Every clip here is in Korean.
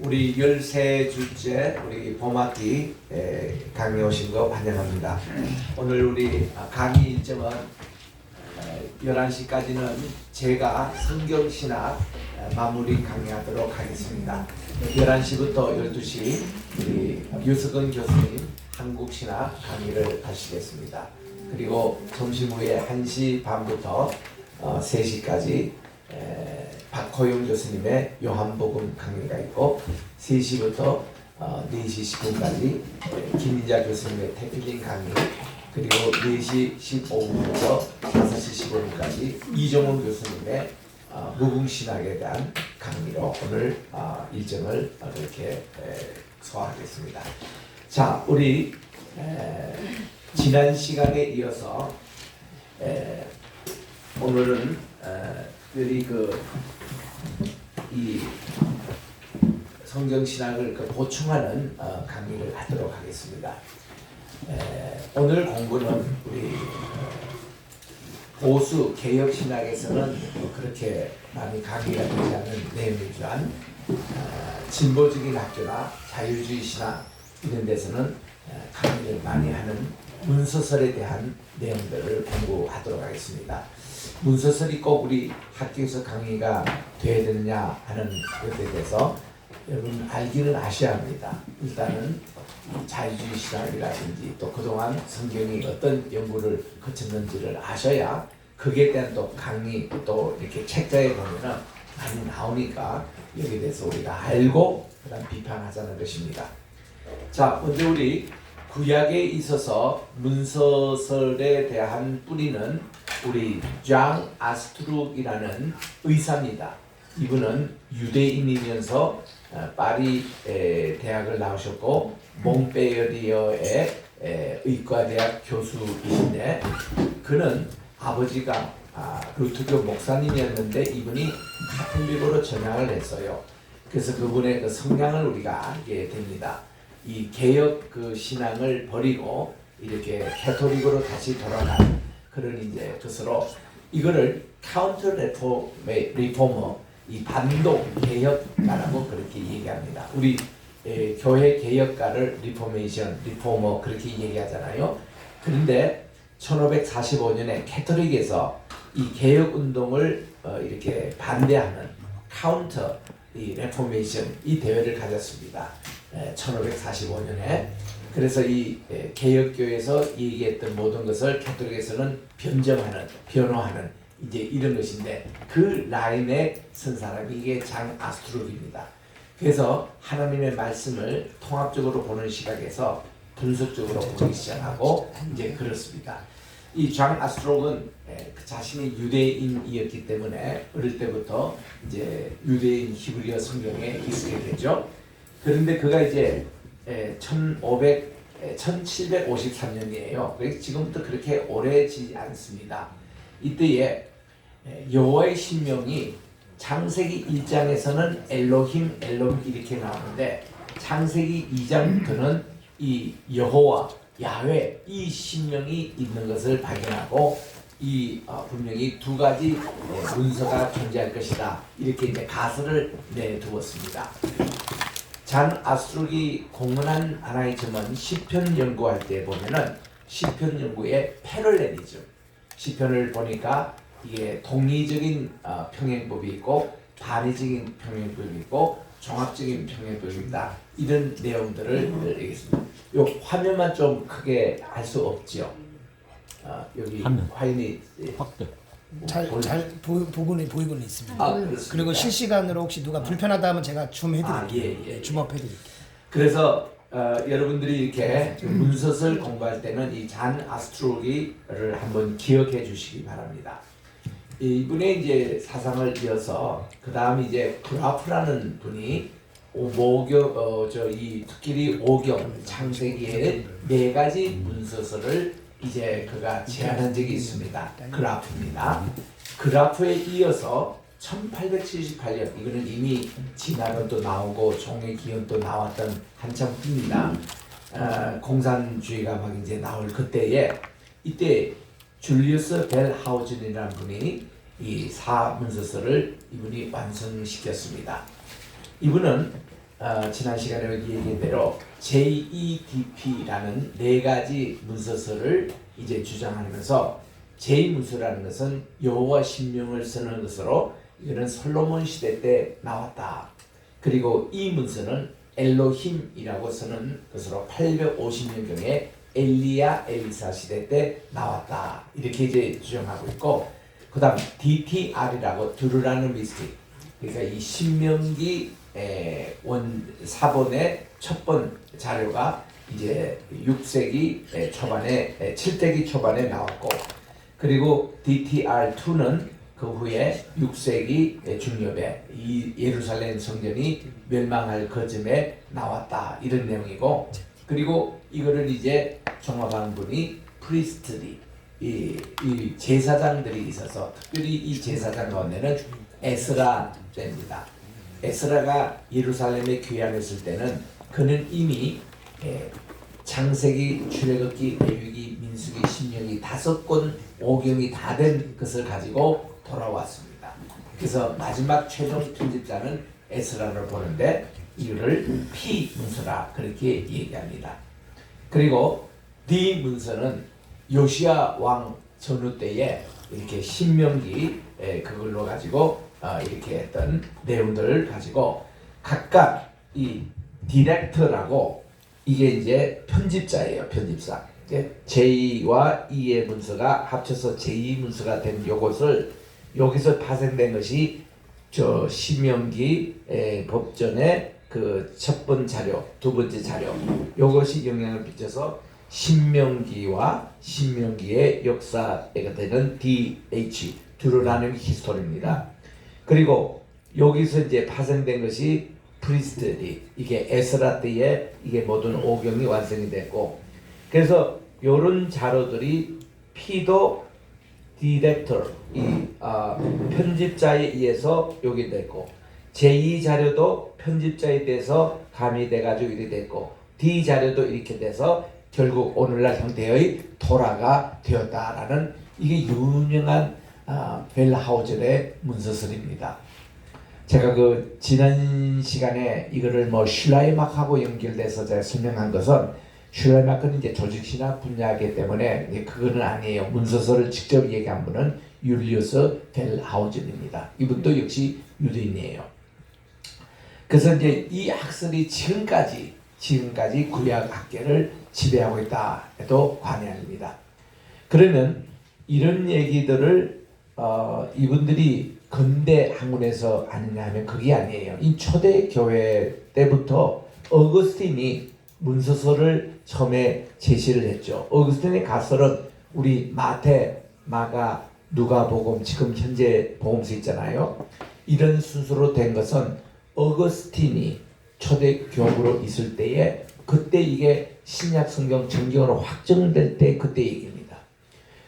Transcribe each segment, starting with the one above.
우리 13주째 우리 봄학기 강의 오신 거 환영합니다. 오늘 우리 강의 일정은 11시까지는 제가 성경신학 마무리 강의하도록 하겠습니다. 11시부터 12시 우리 유석은 교수님 한국신학 강의를 하시겠습니다. 그리고 점심 후에 1시 반부터 3시까지 박호용 교수님의 요한복음 강의가 있고 3시부터 4시 10분까지 김인자 교수님의 태필린 강의, 그리고 4시 15분부터 5시 15분까지 이종훈 교수님의 무궁신학에 대한 강의로 오늘 일정을 이렇게 소화하겠습니다. 자, 우리 지난 시간에 이어서 오늘은 우리 이 성경신학을 보충하는 강의를 하도록 하겠습니다. 오늘 공부는 우리 보수 개혁신학에서는 그렇게 많이 강의가 되지 않는 내용이지만 진보적인 학교나 자유주의 신학 이런 데서는 강의를 많이 하는 문서설에 대한 내용들을 공부하도록 하겠습니다. 문서설이 꼭 우리 학교에서 강의가 돼야 되느냐 하는 것에 대해서 여러분 알기는 아셔야 합니다. 일단은 자유주의 신학이라든지 또 그동안 성경이 어떤 연구를 거쳤는지를 아셔야 거기에 대한 또 강의 또 이렇게 책자에 보면은 많이 나오니까 여기에 대해서 우리가 알고 그다음 비판하자는 것입니다. 자, 먼저 우리 구약에 있어서 문서설에 대한 뿌리는 우리 장 아스트룩이라는 의사입니다. 이분은 유대인이면서 파리 대학을 나오셨고 몽페리어의 의과대학 교수이신데, 그는 아버지가 루트교 목사님이었는데 이분이 카톨릭으로 전향을 했어요. 그래서 그분의 그 성향을 우리가 알게 됩니다. 이 개혁 신앙을 버리고 이렇게 캐톨릭으로 다시 돌아간 그런 이제 것으로 이거를 카운터 리포머, 이 반동 개혁가라고 그렇게 얘기합니다. 우리 교회 개혁가를 리포메이션, 리포머 그렇게 얘기하잖아요. 그런데 1545년에 캐톨릭에서 이 개혁 운동을 이렇게 반대하는 카운터 이 레포메이션 이 대회를 가졌습니다. 1545년에. 그래서 이 개혁교에서 얘기했던 모든 것을 캐톨릭에서는 변호하는 이제 이런 것인데, 그 라인에 선 사람이 이게 장 아스트룩입니다. 그래서 하나님의 말씀을 통합적으로 보는 시각에서 분석적으로 보기 시작하고 이제 그렇습니다. 이 장 아스트룩은 자신이 유대인이었기 때문에 어릴 때부터 이제 유대인 히브리어 성경에 익숙해 되죠. 그런데 그가 이제 1753년이에요. 그래서 지금부터 그렇게 오래지지 않습니다. 이때에 여호와의 신명이 창세기 1장에서는 엘로힘 이렇게 나오는데 창세기 2장부터는 이 여호와 야훼 이 신명이 있는 것을 발견하고 이 분명히 두 가지 문서가 존재할 것이다, 이렇게 이제 가설을 내두었습니다. 장 아스트룩이 공헌한 하나의 점은 시편 연구할 때 보면은 시편 연구에 패를 내리죠. 시편을 보니까 이게 동의적인 평행법이 있고 반의적인 평행법이 있고 종합적인 평행법이 있다, 이런 내용들을 얘기했습니다. 요 화면만 좀 크게 할 수 없죠. 여기 화면이 확대. 보이고는 있습니다. 그리고 실시간으로 혹시 누가 불편하다 하면 제가 줌 해드릴게요. 줌업 해드릴게요. 그래서 여러분들이 이렇게 문서설 공부할 때는 이 잔 아스트룩이를 한번 기억해 주시기 바랍니다. 이분의 이제 사상을 이어서 그 다음 이제 그라프라는 분이 특히 5경 창세기의 4가지 문서설을 이제 그가 제안한 적이 있습니다. 그라프입니다. 그라프에 이어서 1878년, 이거는 이미 진화론도 나오고 종의 기원도 나왔던 한참 후입니다. 공산주의가 막 이제 나올 그때에 이때 줄리우스 벨하우젠이라는 분이 이 사문서설을 이분이 완성시켰습니다. 이분은 지난 시간에 얘기한 대로 JEDP라는 네 가지 문서서를 이제 주장하면서 제2문서라는 것은 여호와 신명을 쓰는 것으로 이거는 솔로몬 시대 때 나왔다. 그리고 이 문서는 엘로힘이라고 쓰는 것으로 850년경에 엘리야 엘리사 시대 때 나왔다. 이렇게 이제 주장하고 있고, 그 다음 DTR이라고 드루라노미스틱, 그러니까 이 신명기 사본의 첫 번 자료가 이제 6세기 초반에 7세기 초반에 나왔고, 그리고 DTR2는 그 후에 6세기 중엽에 이 예루살렘 성전이 멸망할 그쯤에 나왔다, 이런 내용이고, 그리고 이거를 이제 종합한 분이 프리스트리, 이 제사장들이 있어서 특별히 이 제사장 가운데는 에스라 때입니다. 에스라가 예루살렘에 귀환했을 때는 그는 이미 창세기, 출애굽기, 레위기, 민수기, 신명기 5권 5경이 다 된 것을 가지고 돌아왔습니다. 그래서 마지막 최종 편집자는 에스라를 보는데 이를 P 문서라 그렇게 얘기합니다. 그리고 D 문서는 요시야 왕 전후 때에 이렇게 신명기 그걸로 가지고 이렇게 했던 내용들을 가지고 각각 이 디렉터라고, 이게 이제 편집자예요. 편집사. 제2와 2의 문서가 합쳐서 제2 문서가 된 요것을 여기서 파생된 것이 저 신명기 법전의 그 첫 번째 자료, 두 번째 자료, 요것이 영향을 미쳐서 신명기와 신명기의 역사가 되는 DH, 드루라노믹 히스토리입니다. 그리고 여기서 이제 파생된 것이 프리스트리, 이게 에스라 때에 이게 모든 오경이 완성이 됐고, 그래서 이런 자료들이 P도 디렉터, 편집자에 의해서 여기 됐고, 제2 자료도 편집자에 대해서 가미돼 가지고 이렇게 됐고, D 자료도 이렇게 돼서 결국 오늘날 형태의 토라가 되었다라는, 이게 유명한 벨하우젤의 문서설입니다. 제가 그 지난 시간에 이거를 뭐 슐라이막하고 연결돼서 제가 설명한 것은, 슐라이막은 이제 조직신학 분야이기 때문에 그거는 아니에요. 문서설을 직접 얘기한 분은 율리우스 벨하우젤입니다. 이분도 역시 유대인이에요. 그래서 이제 이 학설이 지금까지 구약 학계를 지배하고 있다 해도 과언이 아닙니다. 그러면 이런 얘기들을 이분들이 근대 학문에서 아느냐 하면 그게 아니에요. 이 초대 교회 때부터 어거스틴이 문서서를 처음에 제시를 했죠. 어거스틴의 가설은 우리 마태, 마가, 누가복음, 지금 현재 복음서 있잖아요. 이런 순서로 된 것은 어거스틴이 초대 교부로 있을 때에, 그때 이게 신약 성경 정경으로 확정될 때 그때 얘기입니다.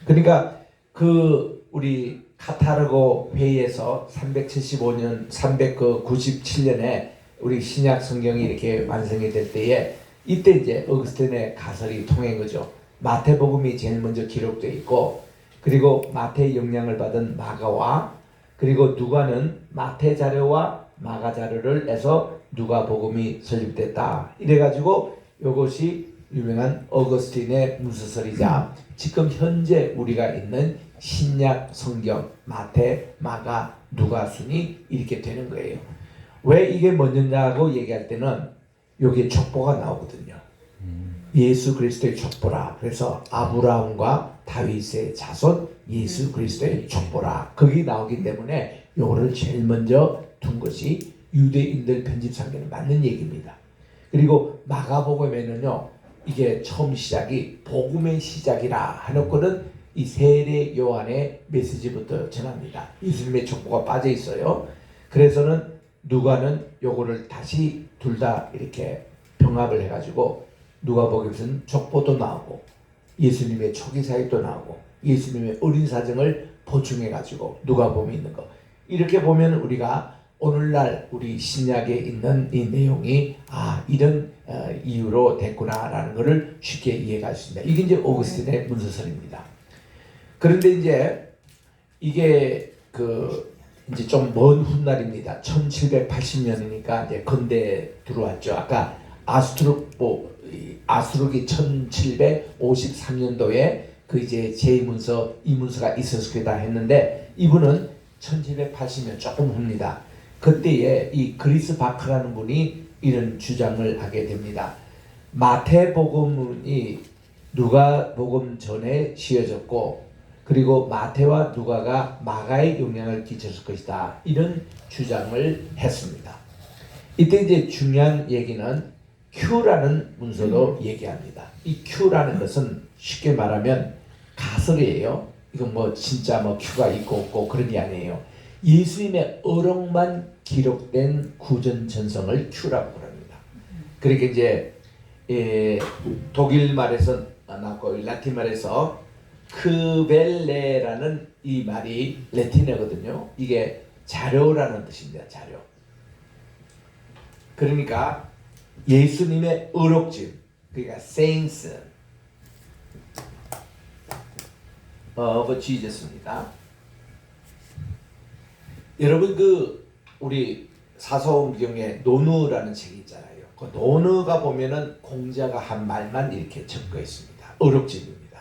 그러니까 그 우리 카타르고 회의에서 375년, 397년에 우리 신약 성경이 이렇게 완성이 될 때에, 이때 이제 어거스틴의 가설이 통한 거죠. 마태복음이 제일 먼저 기록되어 있고, 그리고 마태의 영향을 받은 마가와, 그리고 누가는 마태 자료와 마가 자료를 해서 누가복음이 설립됐다. 이래가지고 이것이 유명한 어거스틴의 문서설이자 지금 현재 우리가 있는 신약 성경 마태, 마가, 누가 순이 이렇게 되는 거예요. 왜 이게 먼저냐고 얘기할 때는 여기에 족보가 나오거든요. 예수 그리스도의 족보라. 그래서 아브라함과 다윗의 자손 예수 그리스도의 족보라. 거기 나오기 때문에 요거를 제일 먼저 둔 것이 유대인들 편집상에는 맞는 얘기입니다. 그리고 마가복음에는요, 이게 처음 시작이 복음의 시작이라 해놓고는 이 세례 요한의 메시지부터 전합니다. 예수님의 족보가 빠져 있어요. 그래서는 누가는 요거를 다시 둘 다 이렇게 병합을 해가지고 누가복음에서는 족보도 나오고 예수님의 초기 사역도 나오고 예수님의 어린 사정을 보충해가지고 누가복음에 있는 거, 이렇게 보면 우리가 오늘날 우리 신약에 있는 이 내용이 이런 이유로 됐구나라는 것을 쉽게 이해할 수 있습니다. 이게 이제 오거스틴의 문서설입니다. 그런데 이제 이게 그 이제 좀 먼 훗날입니다. 1780년이니까 이제 근대에 들어왔죠. 아까 아수르기 1753년도에 그 이제 제2문서, 이문서가 있었을 거다 했는데 이분은 1780년 조금 후입니다. 그때에 이 그리스 바크라는 분이 이런 주장을 하게 됩니다. 마태복음이 누가복음 전에 씌어졌고 그리고 마태와 누가가 마가에 영향을 끼쳤을 것이다. 이런 주장을 했습니다. 이때 이제 중요한 얘기는 Q라는 문서도 얘기합니다. 이 Q라는 것은 쉽게 말하면 가설이에요. 이건 뭐 진짜 뭐 Q가 있고 없고 그런 게 아니에요. 예수님의 어록만 기록된 구전 전성을 Q라고 합니다. 그러니까 이제 독일 말에서 나고 라틴 말에서 크벨레라는 이 말이 라틴어거든요. 이게 자료라는 뜻입니다. 자료. 그러니까 예수님의 어록집, 그러니까 saints of Jesus입니다. 여러분 그 우리 사서옹경에 노느라는 책이 있잖아요. 그 노느가 보면은 공자가 한 말만 이렇게 적혀 있습니다. 어록집입니다.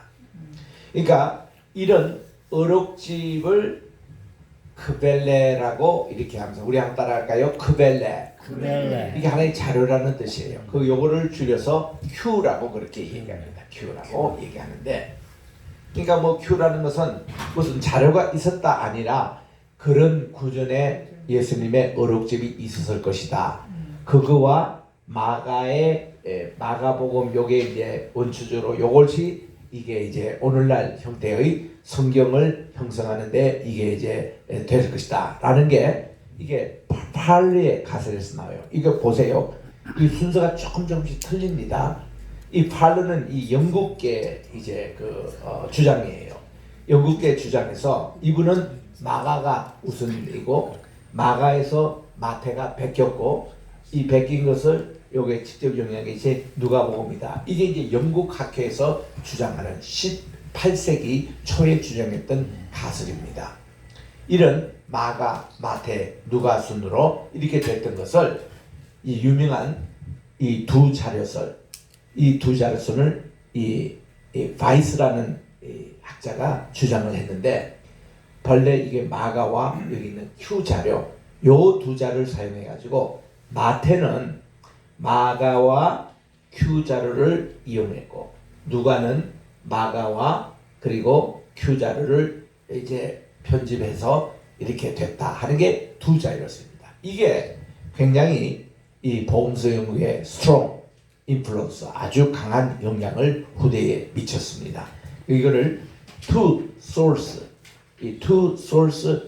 그러니까 이런 어록집을 크벨레라고 이렇게 하면서 우리 한번 따라할까요? 크벨레. 이게 하나의 자료라는 뜻이에요. 그 요거를 줄여서 Q라고 그렇게 얘기합니다. Q라고 얘기하는데, 그러니까 뭐 Q라는 것은 무슨 자료가 있었다 아니라 그런 구전에 예수님의 어록집이 있었을 것이다. 그거와 마가복음 요게 이제 원초적으로 요것이 이게 이제 오늘날 형태의 성경을 형성하는데 이게 이제 될 것이다라는 게 이게 팔리의 가설에서 나와요. 이거 보세요. 이 순서가 조금씩 틀립니다. 이 팔르는 이 영국계 이제 주장이에요. 영국계 주장에서 이분은 마가가 우선이고 마가에서 마태가 베꼈고 이 베낀 것을 요게 직접 영향한 게 이제 누가복음이다. 이게 이제 영국 학회에서 주장하는 18세기 초에 주장했던 가설입니다. 이런 마가, 마태, 누가 순으로 이렇게 됐던 것을 이 유명한 이 두 자료설, 이 두 자료설을 이 바이스라는 학자가 주장을 했는데 본래 이게 마가와 여기 있는 Q 자료, 요 두 자료를 사용해 가지고 마태는 마가와 Q 자료를 이용했고 누가는 마가와 그리고 Q 자료를 이제 편집해서 이렇게 됐다 하는 게 두 자료였습니다. 이게 굉장히 이 복음서 연구의 strong influence, 아주 강한 영향을 후대에 미쳤습니다. 이거를 two source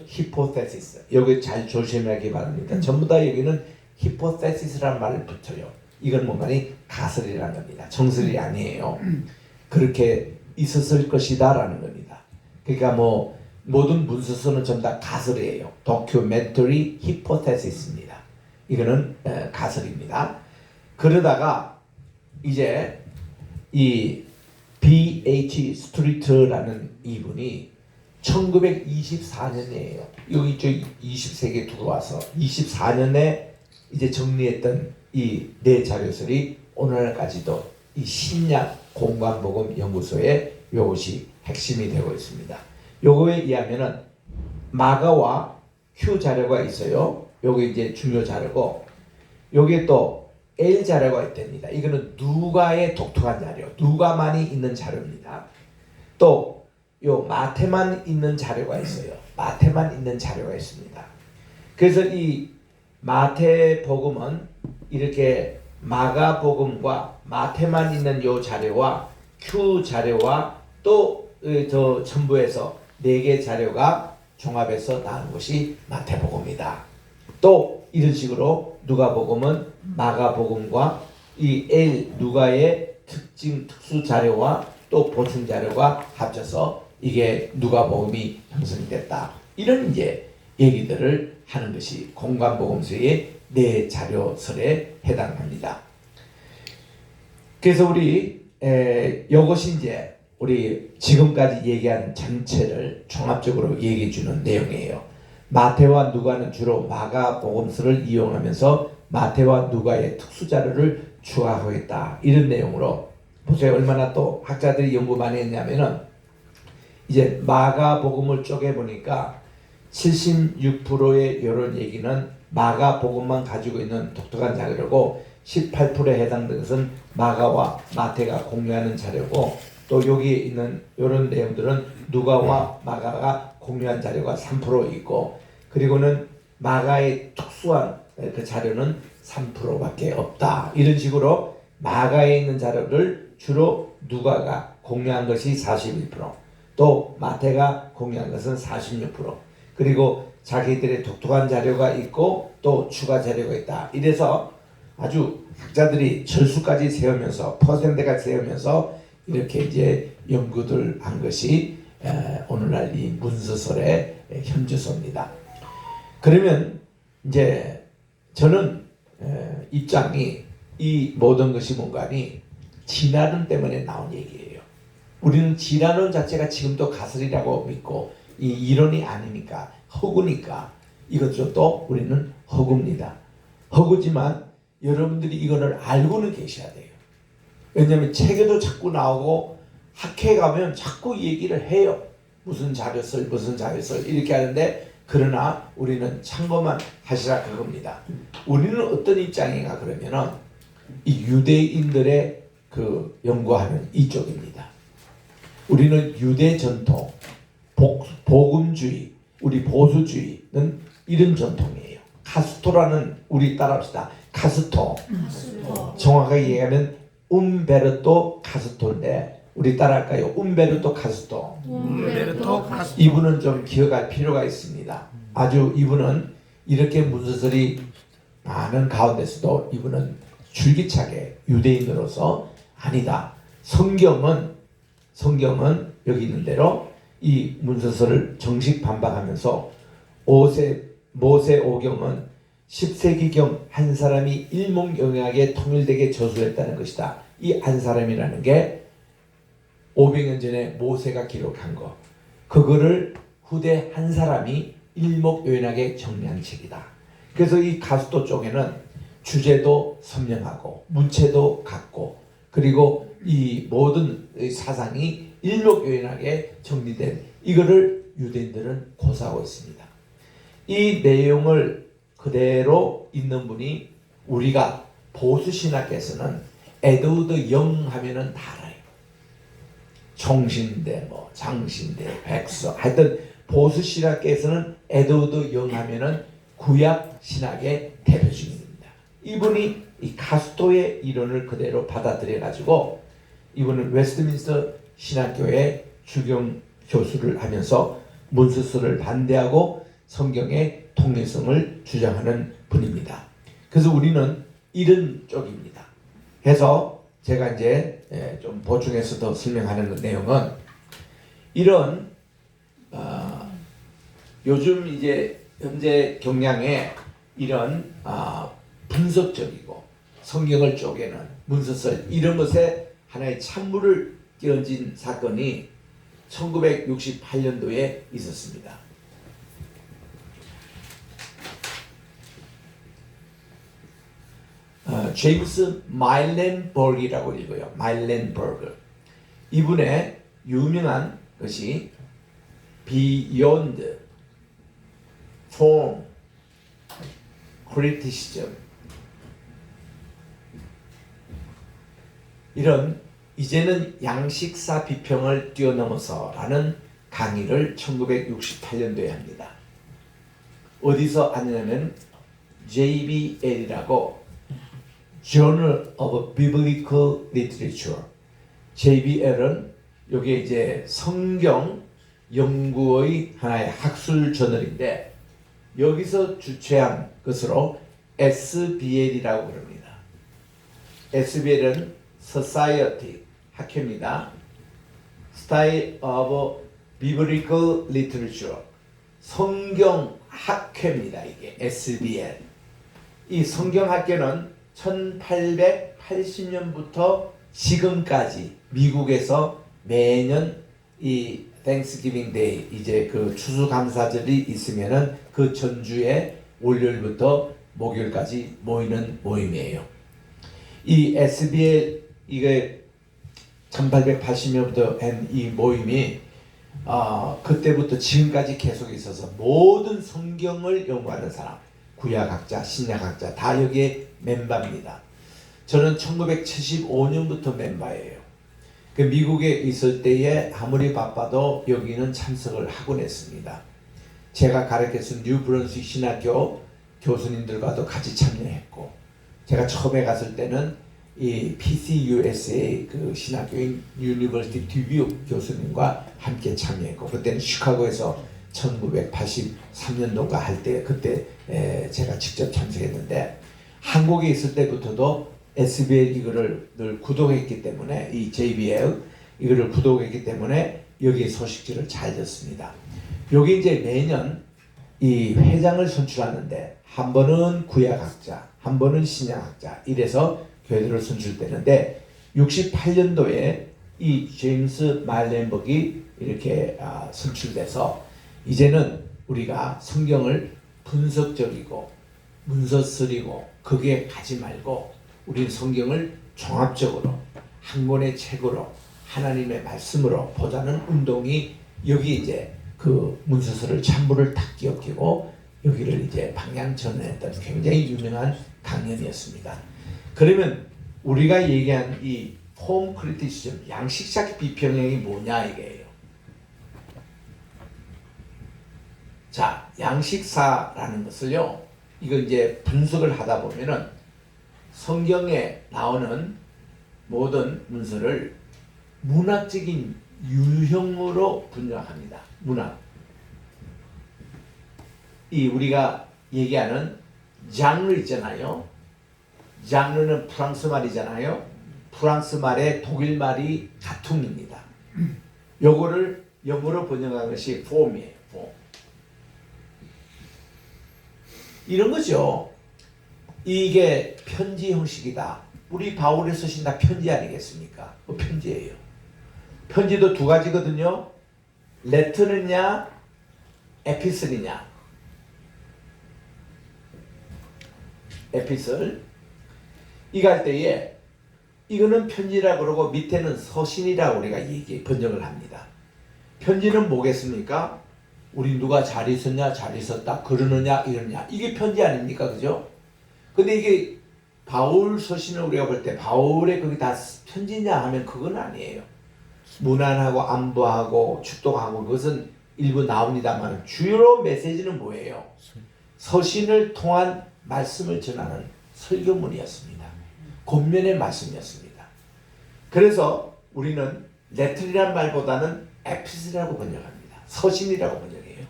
hypothesis, 여기 잘 조심하기 바랍니다. 전부 다 여기는 hypothesis라는 말을 붙여요. 이건 뭔가니 가설이라는 겁니다. 정설이 아니에요. 그렇게 있었을 것이다 라는 겁니다. 그러니까 뭐 모든 문서서는 전부 다 가설이에요. documentary hypothesis입니다. 이거는 가설입니다. 그러다가 이제 이 B.H. 스트리트라는 이분이 1924년이에요. 여기 20세기에 들어와서 24년에 이제 정리했던 이 네 자료설이 오늘날까지도 이 신약 공관복음 연구소에 이것이 핵심이 되고 있습니다. 요거에 의하면은 마가와 Q 자료가 있어요. 요게 이제 중요 자료고, 요게 또 L 자료가 있답니다. 이거는 누가의 독특한 자료, 누가만이 있는 자료입니다. 또 요 마태만 있는 자료가 있어요. 마태만 있는 자료가 있습니다. 그래서 이 마태복음은 이렇게 마가복음과 마태만 있는 요 자료와 Q 자료와 또 저 첨부해서 4개 자료가 종합해서 나온 것이 마태복음이다. 또 이런 식으로 누가복음은 마가복음과 이 L 누가의 특수 자료와 또 보충 자료가 합쳐서 이게 누가복음이 형성이 됐다. 이런 이제 얘기들을 하는 것이 공관복음서의 네 자료설에 해당합니다. 그래서 우리 이것이 이제 우리 지금까지 얘기한 전체를 종합적으로 얘기해 주는 내용이에요. 마태와 누가는 주로 마가복음서를 이용하면서 마태와 누가의 특수 자료를 추가하겠다. 이런 내용으로 보세요. 얼마나 또 학자들이 연구 많이 했냐면은 이제 마가복음을 쪼개 보니까 76%의 이런 얘기는 마가복음만 가지고 있는 독특한 자료고 18%에 해당되는 것은 마가와 마태가 공유하는 자료고 또 여기에 있는 이런 내용들은 누가와 마가가 공유한 자료가 3% 있고 그리고는 마가의 특수한 그 자료는 3%밖에 없다. 이런 식으로 마가에 있는 자료를 주로 누가가 공유한 것이 41%, 또 마태가 공유한 것은 46%, 그리고 자기들의 독특한 자료가 있고 또 추가 자료가 있다. 이래서 아주 학자들이 절수까지 세우면서 퍼센트까지 세우면서 이렇게 이제 연구들 한 것이 오늘날 이 문서설의 현주소입니다. 그러면 이제 저는 입장이 이 모든 것이 뭔가니 진화론 때문에 나온 얘기예요. 우리는 진화론 자체가 지금도 가설이라고 믿고 이 이론이 아니니까 허구니까 이것도 우리는 허구입니다. 허구지만 여러분들이 이거를 알고는 계셔야 돼요. 왜냐하면 책에도 자꾸 나오고 학회에 가면 자꾸 얘기를 해요. 무슨 자료설 이렇게 하는데 그러나 우리는 참고만 하시라 그겁니다. 우리는 어떤 입장인가 그러면은 이 유대인들의 그 연구하는 이쪽입니다. 우리는 유대 전통, 복음주의, 우리 보수주의는 이런 전통이에요. 카스토라는 우리 따라합시다. 카스토. 정확하게 얘기하면 움베르토 카스토인데 우리 따라할까요? 움베르토 카스토. 이분은 좀 기억할 필요가 있습니다. 아주 이분은 이렇게 문서설이 많은 가운데서도 이분은 줄기차게 유대인으로서 아니다. 성경은 여기 있는 대로 이 문서설을 정식 반박하면서 모세오경은 10세기경 한 사람이 일목요연하게 통일되게 저술했다는 것이다. 이 한 사람이라는 게 500년 전에 모세가 기록한 거. 그거를 후대 한 사람이 일목요연하게 정리한 책이다. 그래서 이 가수도 쪽에는 주제도 선명하고 문체도 같고 그리고 이 모든 사상이 일목요연하게 정리된 이거를 유대인들은 고사하고 있습니다. 이 내용을 그대로 있는 분이 우리가 보수신학에서는 에드워드 영 하면은 다 알아요. 총신대, 장신대, 백서 하여튼 보수신학에서는 에드워드 영 하면은 구약신학의 대표주입니다. 이분이 이 카스토의 이론을 그대로 받아들여 가지고 이분은 웨스트민스터 신학교의 주경 교수를 하면서 문서설을 반대하고 성경의 통일성을 주장하는 분입니다. 그래서 우리는 이런 쪽입니다. 해서 제가 이제 좀 보충해서 더 설명하는 내용은 이런 요즘 이제 현재 경향에 이런 분석적이고 성경을 쪼개는 문서설 이런 것에 하나의 찬물을 끼얹은 사건이 1968년도에 있었습니다. 제임스 마일렌버그이라고 읽어요. 마일렌버그. 이분의 유명한 것이 Beyond Form Criticism 이런 이제는 양식사 비평을 뛰어넘어서 라는 강의를 1968년도에 합니다. 어디서 하냐면 JBL이라고 Journal of Biblical Literature. JBL은 여기에 이제 성경 연구의 하나의 학술 저널인데 여기서 주최한 것으로 SBL이라고 부릅니다. SBL은 Society 학회입니다. Style of Biblical Literature 성경 학회입니다. 이게 SBL. 이 성경 학회는 1880년부터 지금까지 미국에서 매년 이 Thanksgiving Day 이제 그 추수감사절이 있으면은 그 전주에 월요일부터 목요일까지 모이는 모임이에요. 이 SBL 이게 1880년부터 한 이 모임이 그때부터 지금까지 계속 있어서 모든 성경을 연구하는 사람, 구약학자, 신약학자 다 여기에 멤버입니다. 저는 1975년부터 멤버예요. 그 미국에 있을 때에 아무리 바빠도 여기는 참석을 하곤 했습니다. 제가 가르쳤던 뉴브런스윅 신학교 교수님들과도 같이 참여했고, 제가 처음에 갔을 때는 이 PCUSA 그 신학교인 유니버시티 듀뷰 교수님과 함께 참여했고, 그때는 시카고에서 1983년도인가 할 때 그때 제가 직접 참석했는데, 한국에 있을 때부터도 SBL 이거를 늘 구독했기 때문에 이 JBL 이거를 구독했기 때문에 여기 소식지를 잘 듣습니다. 여기 이제 매년 이 회장을 선출하는데 한 번은 구약학자, 한 번은 신약학자 이래서 교회들을 선출되는데 68년도에 이 제임스 말렌버기 이렇게 선출돼서 이제는 우리가 성경을 분석적이고 문서쓰리고 거기에 가지 말고 우리는 성경을 종합적으로 한 권의 책으로 하나님의 말씀으로 보자는 운동이 여기 이제 그 문서서를 참부를 딱 끼얹고 여기를 이제 방향 전환했던 굉장히 유명한 강연이었습니다. 그러면 우리가 얘기한 이 폼 크리티시즘, 양식적 비평형이 뭐냐 이게요. 자, 양식사라는 것을요, 이거 이제 분석을 하다 보면은 성경에 나오는 모든 문서를 문학적인 유형으로 분류합니다. 문학. 이 우리가 얘기하는 장르 있잖아요. 장르는 프랑스 말이잖아요. 프랑스 말에 독일 말이 가퉁입니다. 요거를 영어로 번역한 것이 폼이에요. 폼. 이런 거죠. 이게 편지 형식이다. 우리 바울이 쓰신 다 편지 아니겠습니까? 편지예요. 편지도 두 가지거든요. 레터느냐 에피슬이냐. 에피슬. 이거 할 때에 이거는 편지라고 그러고 밑에는 서신이라고 우리가 번역을 합니다. 편지는 뭐겠습니까? 우리 누가 잘 있었냐, 잘 있었다, 그러느냐, 이러냐. 이게 편지 아닙니까? 그죠? 근데 이게 바울 서신을 우리가 볼 때 바울의 그게 다 편지냐 하면 그건 아니에요. 문안하고 안부하고 축도하고 그것은 일부 나옵니다만 주요 메시지는 뭐예요? 서신을 통한 말씀을 전하는 설교문이었습니다. 권면의 말씀이었습니다. 그래서 우리는 레터리란 말보다는 에피슬이라고 번역합니다. 서신이라고 번역해요.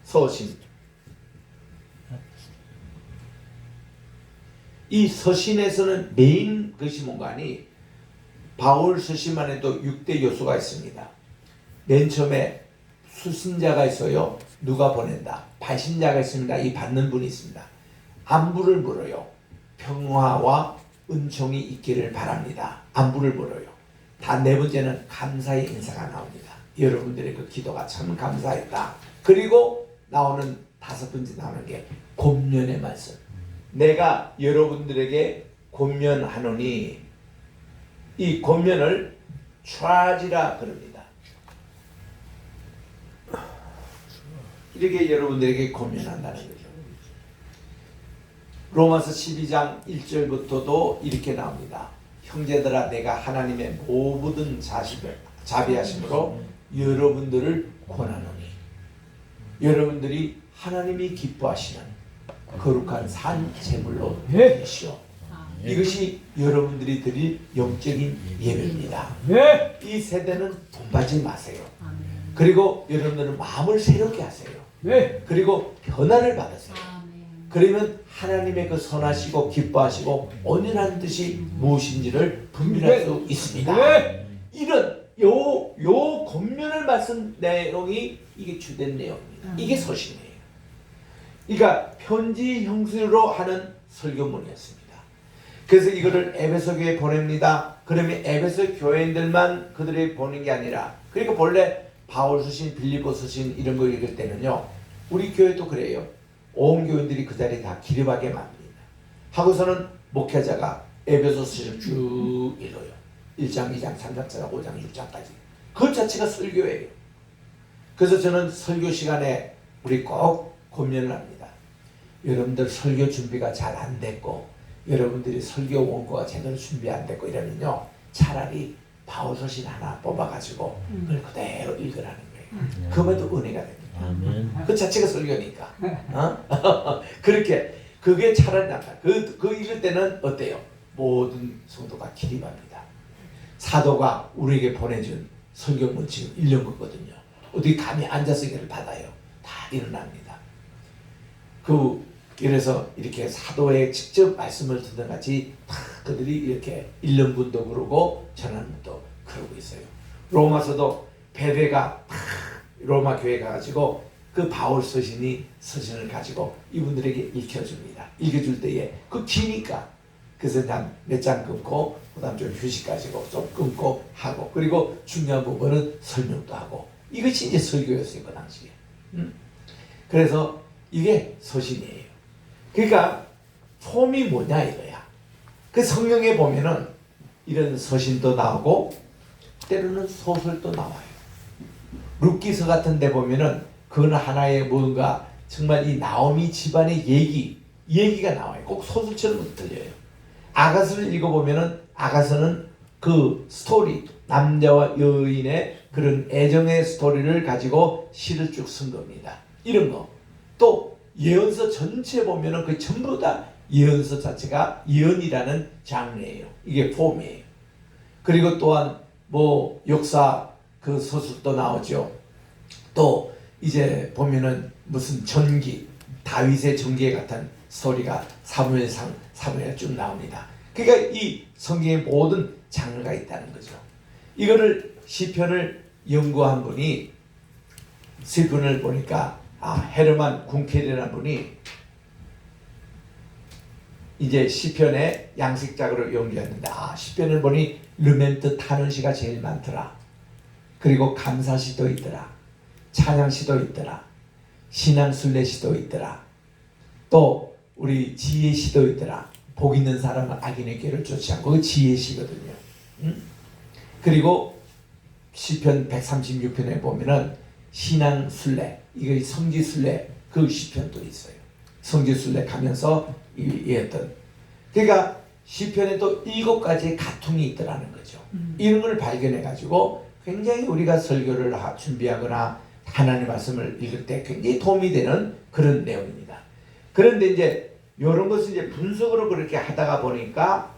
서신. 이 서신에서는 메인 것이 뭔가 하니 바울 서신만 해도 6대 요소가 있습니다. 맨 처음에 수신자가 있어요. 누가 보낸다. 발신자가 있습니다. 이 받는 분이 있습니다. 안부를 물어요. 평화와 은총이 있기를 바랍니다. 안부를 물어요. 다 네 번째는 감사의 인사가 나옵니다. 여러분들의 그 기도가 참 감사했다. 그리고 나오는 다섯 번째 나오는 게 권면의 말씀. 내가 여러분들에게 권면하노니 이 권면을 charge라 그럽니다. 이렇게 여러분들에게 권면한다는 거죠. 로마서 12장 1절부터도 이렇게 나옵니다. 형제들아 내가 하나님의 모든 자비하심으로 여러분들을 권하노니 여러분들이 하나님이 기뻐하시는 거룩한 산 제물로 드시오. 이것이 여러분들이 드릴 영적인 예배입니다. 이 세대는 돈 받지 마세요. 그리고 여러분들은 마음을 새롭게 하세요. 그리고 변화를 받으세요. 그러면 하나님의 그 선하시고 기뻐하시고 온전한 뜻이 무엇인지를 분별할 수 있습니다. 이런 요 권면을 말씀 내용이 이게 주된 내용입니다. 이게 서신이에요. 그러니까 편지 형식으로 하는 설교문이었습니다. 그래서 이거를 에베소 교회에 보냅니다. 그러면 에베소 교회인들만 그들이 보는 게 아니라 그러니까 본래 바울 서신, 빌립보 서신 이런 거 읽을 때는요. 우리 교회도 그래요. 온 교인들이 그 자리에 다 기립하게 만듭니다. 하고서는 목회자가 에베소 서신을 쭉 읽어요. 1장, 2장, 3장, 4장, 5장, 6장까지. 그 자체가 설교예요. 그래서 저는 설교 시간에 우리 꼭 고민을 합니다. 여러분들 설교 준비가 잘 안 됐고 여러분들이 설교 원고가 제대로 준비 안 됐고 이러면요. 차라리 바울서신 하나 뽑아가지고 그걸 그대로 읽으라는 거예요. 그것도 은혜가 됩니다. 그 자체가 설교니까. 그렇게 그게 차라리 낫다. 그 읽을 때는 어때요? 모든 성도가 기립합니다. 사도가 우리에게 보내준 설교문 지금 읽는 거거든요. 어디 감히 앉아서 이걸 받아요. 다 일어납니다. 그래서 이렇게 사도의 직접 말씀을 듣는 같이 다 그들이 이렇게 읽는 분도 그러고 전하는 분도 그러고 있어요. 로마서도 베베가 다 로마 교회 가가지고 그 바울 서신을 가지고 이분들에게 읽혀줍니다. 읽어줄 때에 그 기니까 그래서 난 몇 장 끊고 그다음 좀 휴식 가지고 좀 끊고 하고 그리고 중요한 부분은 설명도 하고 이것이 이제 설교였어요 그 당시에. 그래서 이게 서신이에요. 그러니까 폼이 뭐냐 이거야. 그 성경에 보면은 이런 서신도 나오고 때로는 소설도 나와요. 룻기서 같은 데 보면은 그건 하나의 뭔가 정말 이 나오미 집안의 얘기가 나와요. 꼭 소설처럼 들려요. 아가서를 읽어보면은 아가서는 그 스토리, 남자와 여인의 그런 애정의 스토리를 가지고 시를 쭉 쓴 겁니다. 이런 거. 또 예언서 전체 보면은 그 전부 다 예언서 자체가 예언이라는 장르예요. 이게 폼이에요. 그리고 또한 뭐 역사 그 서술도 나오죠. 또 이제 보면은 무슨 전기, 다윗의 전기에 같은 스토리가 사무엘에 쭉 나옵니다. 그러니까 이 성경의 모든 장르가 있다는 거죠. 이거를 시편을 연구한 분이 시편을 보니까 헤르만 군켈이라는 분이 이제 시편의 양식작으로 연구했는데 시편을 보니 르멘트 타는 시가 제일 많더라. 그리고 감사시도 있더라. 찬양시도 있더라. 신앙순례시도 있더라. 또 우리 지혜시도 있더라. 복 있는 사람은 악인의 길을 쫓지 않고 그 지혜시거든요. 그리고 시편 136편에 보면은 신앙순례, 이거 성지순례 그 시편도 있어요. 성지순례 가면서 이 어떤 그러니까 시편에 또 7가지의 가퉁이 있더라는 거죠. 이런 걸 발견해 가지고 굉장히 우리가 설교를 준비하거나 하나님의 말씀을 읽을 때 굉장히 도움이 되는 그런 내용입니다. 그런데 이제 이런 것을 이제 분석으로 그렇게 하다가 보니까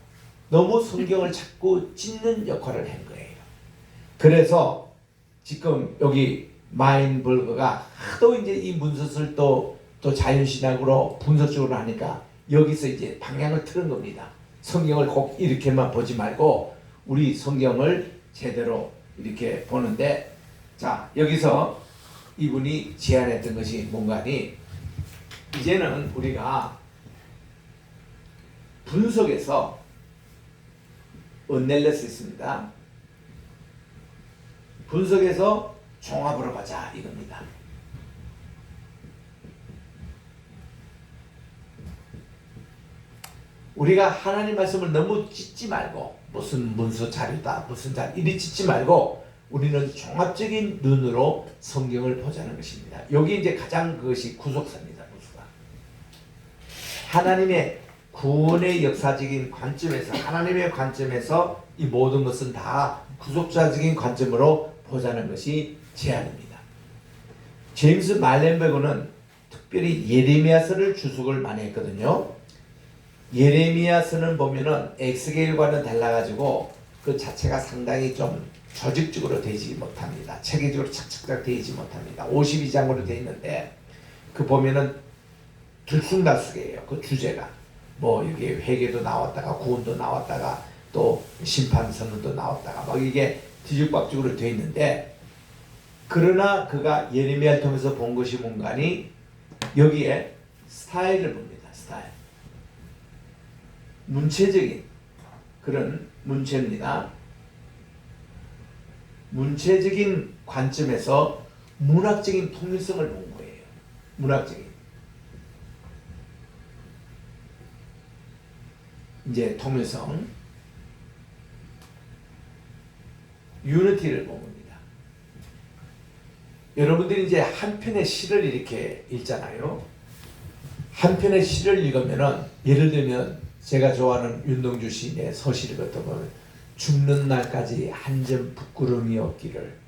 너무 성경을 자꾸 찢는 역할을 한 거예요. 그래서 지금 여기 마인버그가 하도 이제 이 문서를 또 자연신학으로 분석적으로 하니까 여기서 이제 방향을 틀은 겁니다. 성경을 꼭 이렇게만 보지 말고 우리 성경을 제대로 이렇게 보는데 자 여기서 이분이 제안했던 것이 뭔가니 이제는 우리가 분석에서 언넬레스 있습니다. 분석에서 종합으로 가자 이겁니다. 우리가 하나님 말씀을 너무 찢지 말고 무슨 문서 자료다 무슨 자료 이리 찢지 말고 우리는 종합적인 눈으로 성경을 보자는 것입니다. 여기 이제 가장 그것이 구속사입니다. 구속사. 하나님의 구원의 역사적인 관점에서 하나님의 관점에서 이 모든 것은 다 구속자적인 관점으로 보자는 것이 제안입니다. 제임스 말렌베그는 특별히 예레미야서를 주석을 많이 했거든요. 예레미야서는 보면은 엑스겔과는 달라가지고 그 자체가 상당히 좀 조직적으로 되지 못합니다. 체계적으로 착착착 되지 못합니다. 52장으로 되어 있는데 그 보면은 들쑥날쑥해요. 그 주제가 뭐 여기 회개도 나왔다가 구원도 나왔다가 또 심판선언도 나왔다가 막 이게 뒤죽박죽으로 되어 있는데 그러나 그가 예레미야를 통해서 본 것이 뭔가니 여기에 스타일을 봅니다. 스타일. 문체적인 그런 문체입니다. 문체적인 관점에서 문학적인 통일성을 본 거예요. 문학적인. 이제 통일성, 유니티를 본 겁니다. 여러분들이 이제 한 편의 시를 이렇게 읽잖아요. 한 편의 시를 읽으면은 예를 들면 제가 좋아하는 윤동주 시인의 서시를 걷어보면 죽는 날까지 한 점 부끄러움이 없기를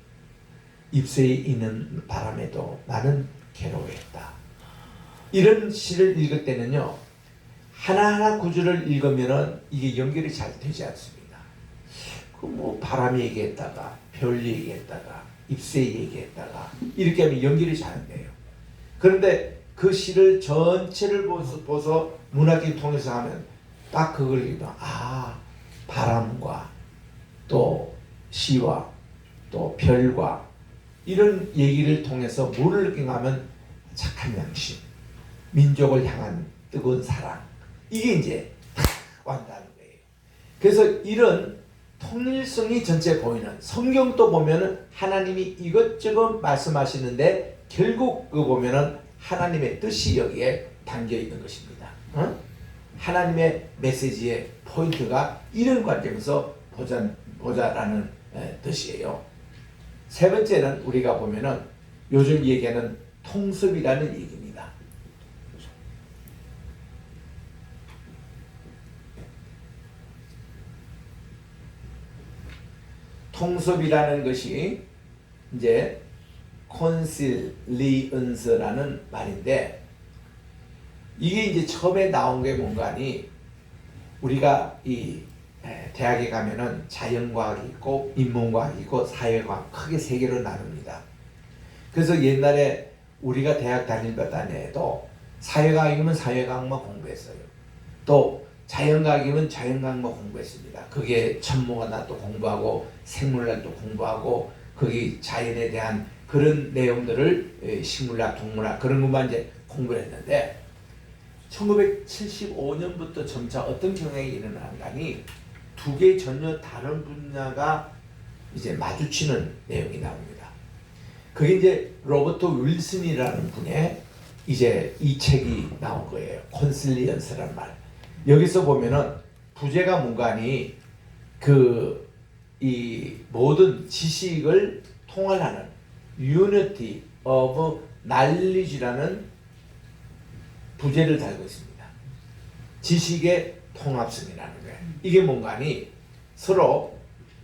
잎새에 있는 바람에도 나는 괴로워했다. 이런 시를 읽을 때는요. 하나하나 구절을 읽으면은 이게 연결이 잘 되지 않습니다. 그 뭐 바람 얘기했다가 별 얘기했다가 잎새 얘기했다가 이렇게 하면 연결이 잘 안 돼요. 그런데 그 시를 전체를 보서 문학적인 통해서 하면 딱 그걸 읽으면 바람과 또 시와 또 별과 이런 얘기를 통해서 뭐를 느끼는가 하면 착한 양심, 민족을 향한 뜨거운 사랑, 이게 이제 탁 완다는 거예요. 그래서 이런 통일성이 전체 보이는, 성경도 보면은 하나님이 이것저것 말씀하시는데 결국 그 보면은 하나님의 뜻이 여기에 담겨 있는 것입니다. 하나님의 메시지의 포인트가 이런 관점에서 보자라는 뜻이에요. 세 번째는 우리가 보면은 요즘 얘기하는 통섭이라는 얘기입니다. 통섭이라는 것이 이제 콘실리언스라는 말인데 이게 이제 처음에 나온 게 뭔가니 우리가 이 대학에 가면은 자연과학이 있고 인문과학이 있고 사회과학 크게 세 개로 나눕니다. 그래서 옛날에 우리가 대학 다닐 때 해도 사회과학이면 사회과학만 공부했어요. 또 자연과학이면 자연과학만 공부했습니다. 그게 천문학도 공부하고 생물학도 공부하고 거기 자연에 대한 그런 내용들을 식물학, 동물학 그런 것만 이제 공부를 했는데 1975년부터 점차 어떤 경향이 일어나는가니 두 개 전혀 다른 분야가 이제 마주치는 내용이 나옵니다. 그게 이제 로버트 윌슨이라는 분의 이제 이 책이 나온 거예요. 콘실리언스란 말. 여기서 보면은 부제가 뭔가니 이 모든 지식을 통할하는 Unity of Knowledge라는 부제를 달고 있습니다. 지식의 통합성이라는 거예요. 이게 뭔가니 서로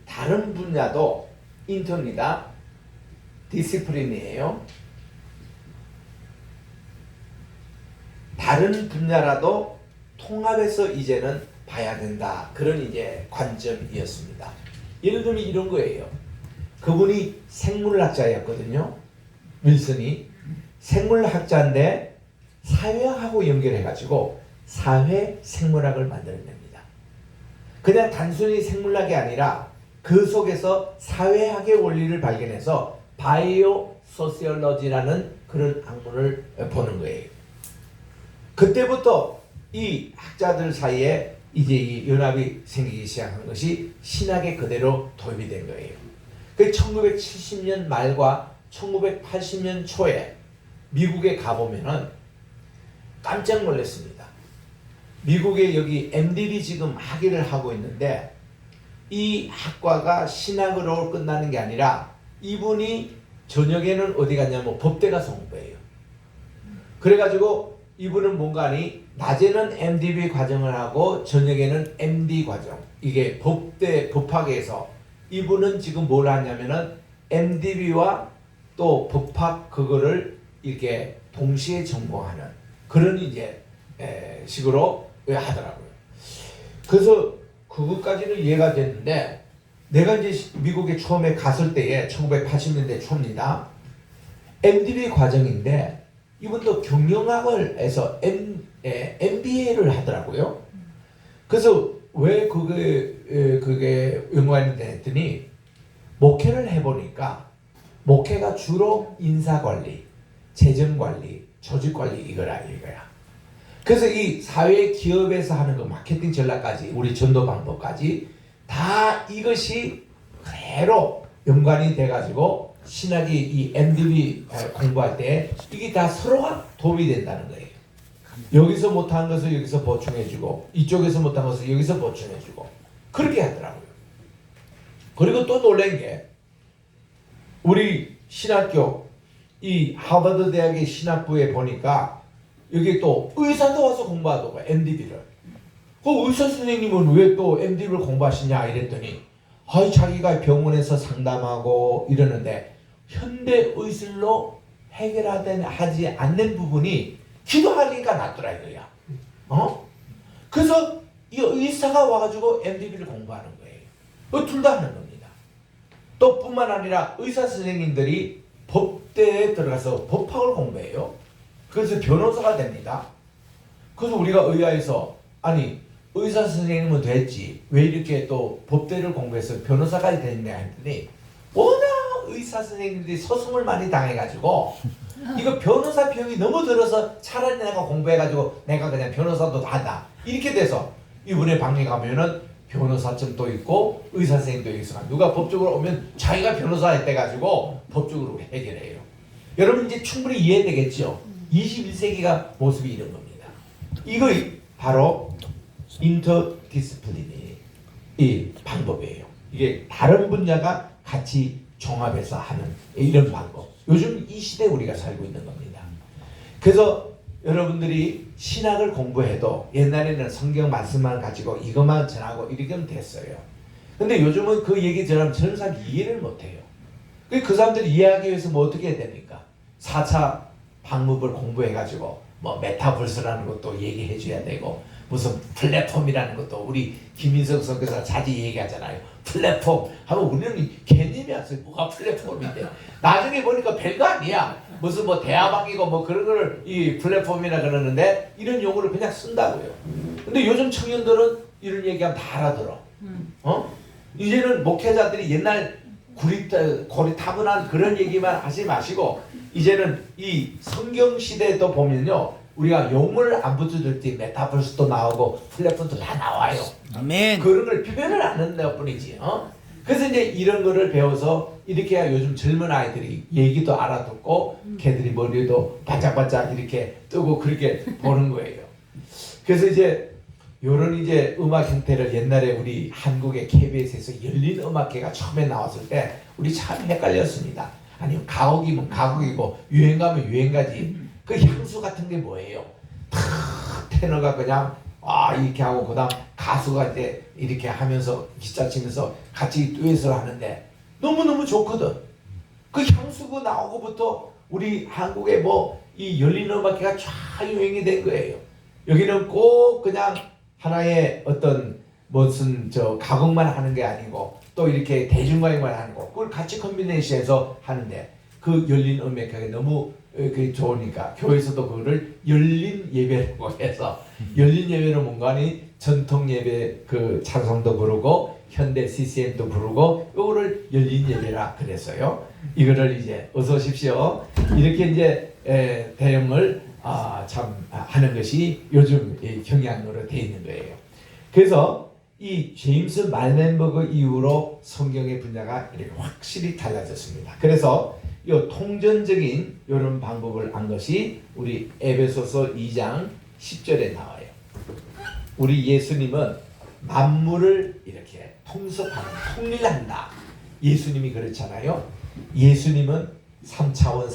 다른 분야도 인턴이다, 디시플린이에요. 다른 분야라도 통합해서 이제는 봐야 된다. 그런 이제 관점이었습니다. 예를 들면 이런 거예요. 그분이 생물학자였거든요. 윌슨이 생물학자인데 사회학하고 연결해가지고 사회생물학을 만들어냅니다. 그냥 단순히 생물학이 아니라 그 속에서 사회학의 원리를 발견해서 바이오 소시올로지라는 그런 학문을 보는 거예요. 그때부터 이 학자들 사이에 이제 이 연합이 생기기 시작한 것이 신학에 그대로 도입이 된 거예요. 그 1970년 말과 1980년 초에 미국에 가보면은 깜짝 놀랐습니다. 미국에 여기 MDB 지금 학위를 하고 있는데 이 학과가 신학으로 끝나는 게 아니라 이분이 저녁에는 어디 갔냐면 법대 가서 공부해요. 그래가지고 이분은 뭔가니 낮에는 MDB 과정을 하고 저녁에는 MD 과정, 이게 법대 법학에서 이분은 지금 뭘 하냐면은 MDB와 또 법학 그거를 이렇게 동시에 전공하는 그런 이제 식으로 하더라고요. 그래서 그것까지는 이해가 됐는데 내가 이제 미국에 처음에 갔을 때에 1980년대 초입니다. MDB 과정인데 이분도 경영학을 해서 MBA를 하더라고요. 그래서 왜 그게 연관이 했더니 목회를 해보니까 목회가 주로 인사관리, 재정관리, 조직관리 이거야. 그래서 이 사회 기업에서 하는 그 마케팅 전략까지 우리 전도 방법까지 다 이것이 그대로 연관이 돼가지고 신학이 이 MDB 공부할 때 이게 다 서로가 도움이 된다는 거예요. 여기서 못한 것을 여기서 보충해주고 이쪽에서 못한 것을 여기서 보충해주고 그렇게 하더라고요. 그리고 또 놀란 게 우리 신학교 이 하버드 대학의 신학부에 보니까 여기 또 의사도 와서 공부하더라고요. MDB를. 그 의사 선생님은 왜 또 MDB를 공부하시냐 이랬더니 자기가 병원에서 상담하고 이러는데 현대 의술로 해결하지 않는 부분이 기도하니까 낫더라 이거야. 그래서 이 의사가 와가지고 MDB를 공부하는 거예요. 둘 다 하는 겁니다. 또 뿐만 아니라 의사 선생님들이 법대에 들어가서 법학을 공부해요. 그래서 변호사가 됩니다. 그래서 우리가 의아해서 아니 의사 선생님은 됐지 왜 이렇게 또 법대를 공부해서 변호사가 됐냐 했더니 워낙 의사 선생님들이 소송을 많이 당해가지고 이거 변호사 비용이 너무 들어서 차라리 내가 공부해가지고 내가 그냥 변호사도 한다 이렇게 돼서 이번에 방에 가면은 변호사증도 있고 의사 선생님도 있어. 누가 법적으로 오면 자기가 변호사 돼가지고 법적으로 해결해요. 여러분 이제 충분히 이해되겠죠? 21세기가 모습이 이런 겁니다. 이거 바로 인터디스플리니 이 방법이에요. 이게 다른 분야가 같이 종합해서 하는 이런 방법. 요즘 이 시대에 우리가 살고 있는 겁니다. 그래서 여러분들이 신학을 공부해도 옛날에는 성경 말씀만 가지고 이것만 전하고 이렇게 하면 됐어요. 근데 요즘은 그 얘기 전하면 저는 잘 이해를 못해요. 그 사람들이 이해하기 위해서 뭐 어떻게 해야 됩니까? 4차 방법을 공부해가지고 뭐 메타버스라는 것도 얘기해 줘야 되고 무슨 플랫폼이라는 것도 우리 김민석 선교사가 자주 얘기하잖아요. 플랫폼 하면 우리는 개념이 왔어요. 뭐가 플랫폼인데 나중에 보니까 별거 아니야. 무슨 뭐 대화방이고 뭐 그런 거를 이 플랫폼이라 그러는데 이런 용어를 그냥 쓴다고요. 근데 요즘 청년들은 이런 얘기하면 다 알아들어. 이제는 목회자들이 옛날 고리타분한 그런 얘기만 하지 마시고 이제는 이 성경 시대에도 보면요. 우리가 용어를 안 붙여줄 때 메타버스도 나오고 플랫폼도 다 나와요. 아멘. 그런 걸 표현을 안 한다 뿐이지. 그래서 이제 이런 거를 배워서 이렇게 해야 요즘 젊은 아이들이 얘기도 알아듣고 걔들이 머리도 반짝반짝 이렇게 뜨고 그렇게 보는 거예요. 그래서 이제 요런 이제 음악 형태를 옛날에 우리 한국의 KBS에서 열린 음악회가 처음에 나왔을 때 우리 참 헷갈렸습니다. 아니면 가곡이면 가곡이고 유행가면 유행가지. 그 향수 같은 게 뭐예요? 테너가 그냥 이렇게 하고 그다음 가수가 이제 이렇게 하면서 기타 치면서 같이 듀엣을 하는데 너무너무 좋거든. 그 향수가 나오고부터 우리 한국에 뭐 이 열린 음악회가 쫙 유행이 된 거예요. 여기는 꼭 그냥 하나의 어떤 무슨 가곡만 하는 게 아니고 또 이렇게 대중가요만 하는 거 그걸 같이 컨비네이션해서 하는데 그 열린 음악회가 너무 그게 좋으니까 교회에서도 그거를 열린 예배라고 해서 열린 예배는 뭔가니 전통 예배 그 찬송도 부르고 현대 CCM도 부르고 이거를 열린 예배라 그랬어요. 이거를 이제 어서 오십시오. 이렇게 이제 대응을 참 하는 것이 요즘 경향으로 돼 있는 거예요. 그래서 이 제임스 말멘버그 이후로 성경의 분야가 이렇게 확실히 달라졌습니다. 그래서 이 통전적인 이런 방법을 한 것이 우리 에베소서 2장 10절에 나와요. 우리 예수님은 만물을 이렇게 통섭하는 통일한다. 예수님이 그렇잖아요. 예수님은 3차원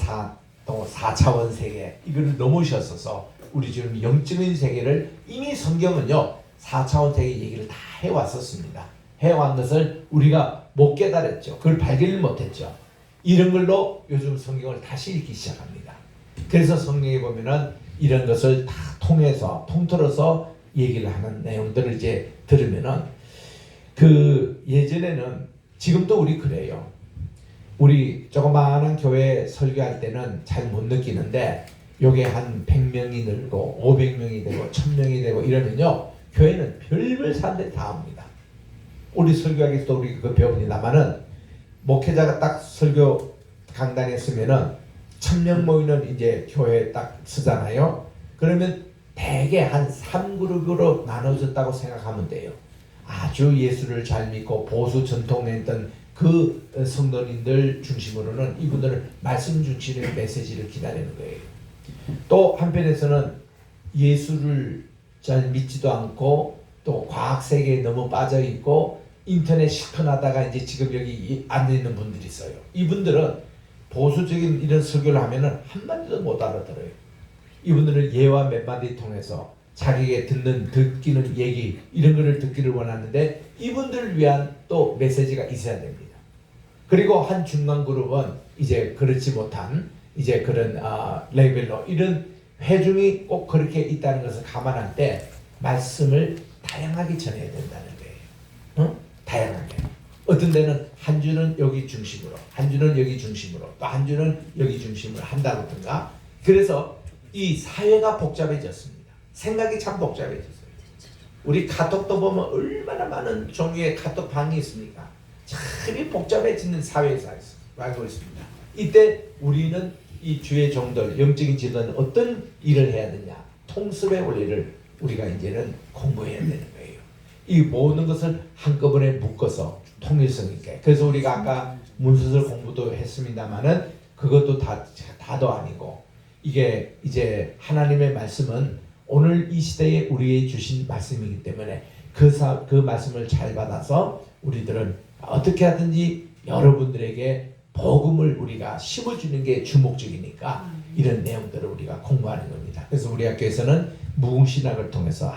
4차원 세계 이거를 넘으셨어서 우리 지금 영적인 세계를 이미 성경은요 4차원 세계 얘기를 다 해왔었습니다. 해왔는 것을 우리가 못 깨달았죠. 그걸 발견을 못했죠. 이런 걸로 요즘 성경을 다시 읽기 시작합니다. 그래서 성경에 보면은 이런 것을 다 통틀어서 얘기를 하는 내용들을 이제 들으면은 그 예전에는 지금도 우리 그래요. 우리 조그마한 교회 설교할 때는 잘 못 느끼는데 요게 한 100명이 늘고 500명이 되고 1000명이 되고 이러면요 교회는 별별 사람들이 다 옵니다. 우리 설교하기에서도 우리 그거 배웁니다만은 목회자가 딱 설교 강단에 쓰면은 1000명 모이는 이제 교회 딱 쓰잖아요. 그러면 대개 한 3그룹으로 나눠졌다고 생각하면 돼요. 아주 예수를 잘 믿고 보수 전통했던 그 성도님들 중심으로는 이분들은 말씀 중심의 메시지를 기다리는 거예요. 또 한편에서는 예수를 잘 믿지도 않고 또 과학 세계에 너무 빠져 있고 인터넷 실천하다가 이제 지금 여기 앉아 있는 분들이 있어요. 이분들은 보수적인 이런 설교를 하면은 한마디도 못 알아들어요. 이분들은 예와 몇 마디 통해서 자기에게 듣기는 얘기 이런 거를 듣기를 원하는데 이분들을 위한 또 메시지가 있어야 됩니다. 그리고 한 중간 그룹은 이제 그렇지 못한 이제 그런 레벨로 이런 회중이 꼭 그렇게 있다는 것을 감안할 때 말씀을 다양하게 전해야 된다는 거예요. 다양하게. 어떤 데는 한 주는 여기 중심으로, 한 주는 여기 중심으로, 또 한 주는 여기 중심으로 한다든가. 그래서 이 사회가 복잡해졌습니다. 생각이 참 복잡해졌어요. 우리 카톡도 보면 얼마나 많은 종류의 카톡 방이 있습니까? 참 복잡해지는 사회에 살고 있습니다. 이때 우리는 이 주의 종들, 영적인 지도는 어떤 일을 해야 되냐? 통습의 원리를 우리가 이제는 공부해야 되는 거예요. 이 모든 것을 한꺼번에 묶어서 통일성 있게. 그래서 우리가 아까 문서설 공부도 했습니다만은 그것도 다도 아니고 이게 이제 하나님의 말씀은 오늘 이 시대에 우리에게 주신 말씀이기 때문에 그 말씀을 잘 받아서 우리들은 어떻게 하든지 여러분들에게 복음을 우리가 심어주는 게 주목적이니까 이런 내용들을 우리가 공부하는 겁니다. 그래서 우리 학교에서는 무궁신학을 통해서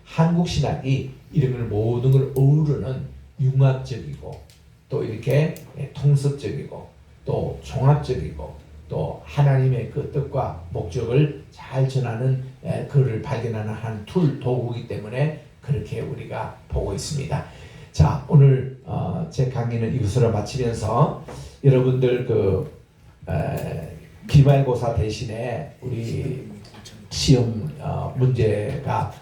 한국신학이 이런 걸 모든 걸 어우르는 융합적이고 또 이렇게 통섭적이고 또 종합적이고 또 하나님의 그 뜻과 목적을 잘 전하는 그를 발견하는 한 도구이기 때문에 그렇게 우리가 보고 있습니다. 자, 오늘 제 강의는 이것으로 마치면서 여러분들 기말고사 대신에 우리 시험 문제가